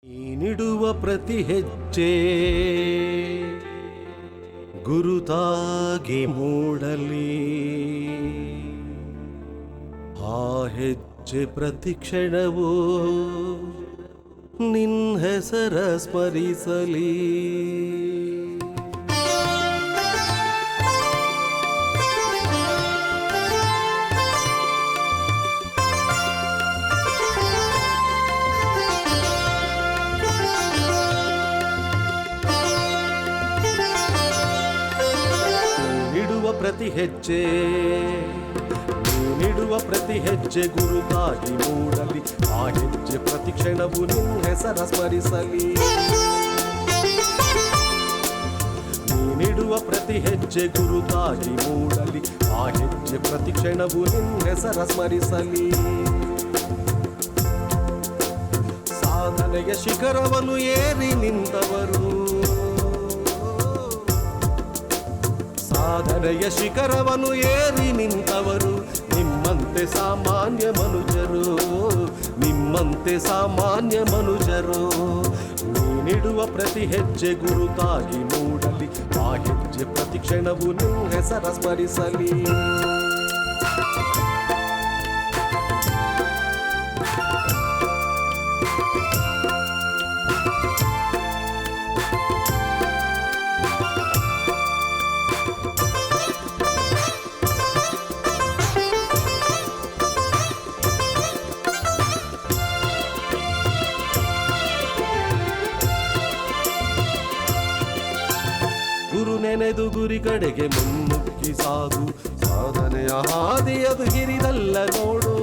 ನೀಡುವ ಪ್ರತಿ ಹೆಜ್ಜೆ ಗುರುತಾಗಿ ಮೂಡಲಿ, ಆ ಹೆಜ್ಜೆ ಪ್ರತಿ ಕ್ಷಣವೂ ನಿನ್ ಹೆಸರ ಸ್ಮರಿಸಲಿ. ಪ್ರತಿ ಹೆಜ್ಜೆ ನೀಡುವ ಪ್ರತಿ ಹೆಜ್ಜೆ ಗುರುತಾಗಿ ಮೂಡಲಿ, ಆ ಹೆಜ್ಜೆ ಪ್ರತಿ ಕ್ಷಣವೂ ನಿನ್ನ ಹೆಸರ ಸ್ಮರಿಸಲಿ. ನೀಡುವ ಪ್ರತಿ ಹೆಜ್ಜೆ ಗುರುತಾಗಿ ಮೂಡಲಿ, ಆ ಹೆಜ್ಜೆ ಪ್ರತಿ ಕ್ಷಣವೂ ನಿನ್ನ ಹೆಸರ ಸ್ಮರಿಸಲಿ. ಸಾಧನೆಯ ಶಿಖರವನ್ನು ಏರಿ ನಿಂತವರು, ಸಾಧನೆಯ ಶಿಖರವನ್ನು ಏರಿ ನಿಂತವರು ನಿಮ್ಮಂತೆ ಸಾಮಾನ್ಯ ಮನುಜರು, ನಿಮ್ಮಂತೆ ಸಾಮಾನ್ಯ ಮನುಜರು. ನೀಡುವ ಪ್ರತಿ ಹೆಜ್ಜೆ ಗುರುತಾಗಿ ಮೂಡಲಿ, ಆ ಹೆಜ್ಜೆ ಪ್ರತಿ ಕ್ಷಣವೂ ನಿನ್ನ ಹೆಸರ ಸ್ಮರಿಸಲಿ. ಗುರು ನೆನೆದು ಗುರಿ ಕಡೆಗೆ ಮುನ್ನುಗ್ಗಿ ಸಾಗು, ಸಾಧನೆಯ ಹಾದಿಯದು ಗಿರಿದಲ್ಲ ನೋಡು.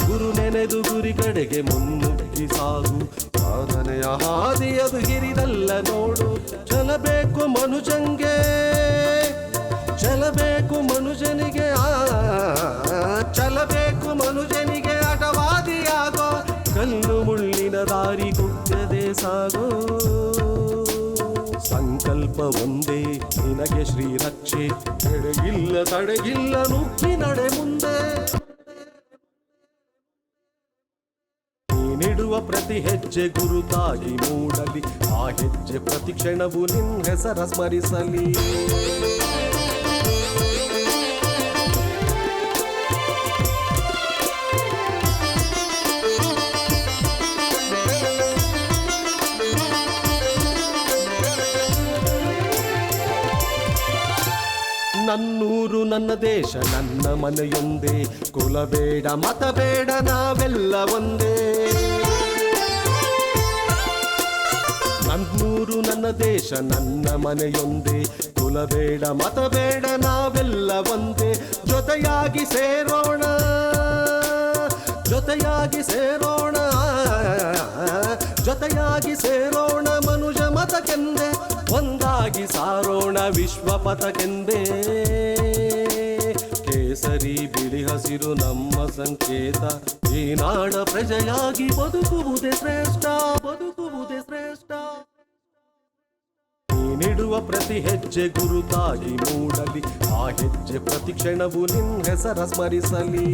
ಗುರು ನೆನೆದು ಗುರಿ ಕಡೆಗೆ ಮುನ್ನುಗ್ಗಿ ಸಾಗು, ಸಾಧನೆಯ ಹಾದಿಯದು ಗಿರಿದಲ್ಲ ನೋಡು. ಚಲಬೇಕು ಮನುಜಂಗೆ, ಚಲಬೇಕು ಮನುಜನಿಗೆ, ಚಲಬೇಕು ಮನುಜನಿಗೆ ಆಟವಾದಿಯಾಗೋ, ಕಲ್ಲು ಮುಳ್ಳಿನ ದಾರಿ ಕುಗ್ಗದೆ ಸಾಗೋ. ಸಂಕಲ್ಪ ಒಂದೇ ನಿನಗೆ ಶ್ರೀರಕ್ಷೆ, ತಡೆಗಿಲ್ಲ ತಡೆಗಿಲ್ಲ ನುಗ್ಗಿ ನಡೆ ಮುಂದೆ. ನೀಡುವ ಪ್ರತಿ ಹೆಜ್ಜೆ ಗುರುತಾಗಿ ಮೂಡಲಿ, ಆ ಹೆಜ್ಜೆ ಪ್ರತಿ ಕ್ಷಣವೂ ನಿನ್ನ ಹೆಸರ ಸ್ಮರಿಸಲಿ. ನನ್ನೂರು ನನ್ನ ದೇಶ ನನ್ನ ಮನೆಯೊಂದೇ, ಕುಲಬೇಡ ಮತಬೇಡ ನಾವೆಲ್ಲ ಒಂದೇ. ನನ್ನೂರು ನನ್ನ ದೇಶ ನನ್ನ ಮನೆಯೊಂದೇ, ಕುಲಬೇಡ ಮತಬೇಡ ನಾವೆಲ್ಲ ಒಂದೇ. ಜೊತೆಯಾಗಿ ಸೇರೋಣ, ಜೊತೆಯಾಗಿ ಸೇರೋಣ, ಜೊತೆಯಾಗಿ ಸೇರೋಣ ಮನುಜ ಮತಕ್ಕೆಂದೇ, ಒಂದಾಗಿ ಸಾರೋಣ ವಿಶ್ವಪಥಕ್ಕೆಂದೇ. ಕೇಸರಿ ಬಿಳಿ ಹಸಿರು ನಮ್ಮ ಸಂಕೇತ, ಈ ನಾಡ ಪ್ರಜೆಯಾಗಿ ಬದುಕುವುದೇ ಶ್ರೇಷ್ಠ, ಬದುಕುವುದೇ ಶ್ರೇಷ್ಠ. ನೀಡುವ ಪ್ರತಿ ಹೆಜ್ಜೆ ಗುರುತಾಗಿ ಮೂಡಲಿ, ಆ ಹೆಜ್ಜೆ ಪ್ರತಿ ಕ್ಷಣವೂ ನಿನ್ನ ಹೆಸರ ಸ್ಮರಿಸಲಿ.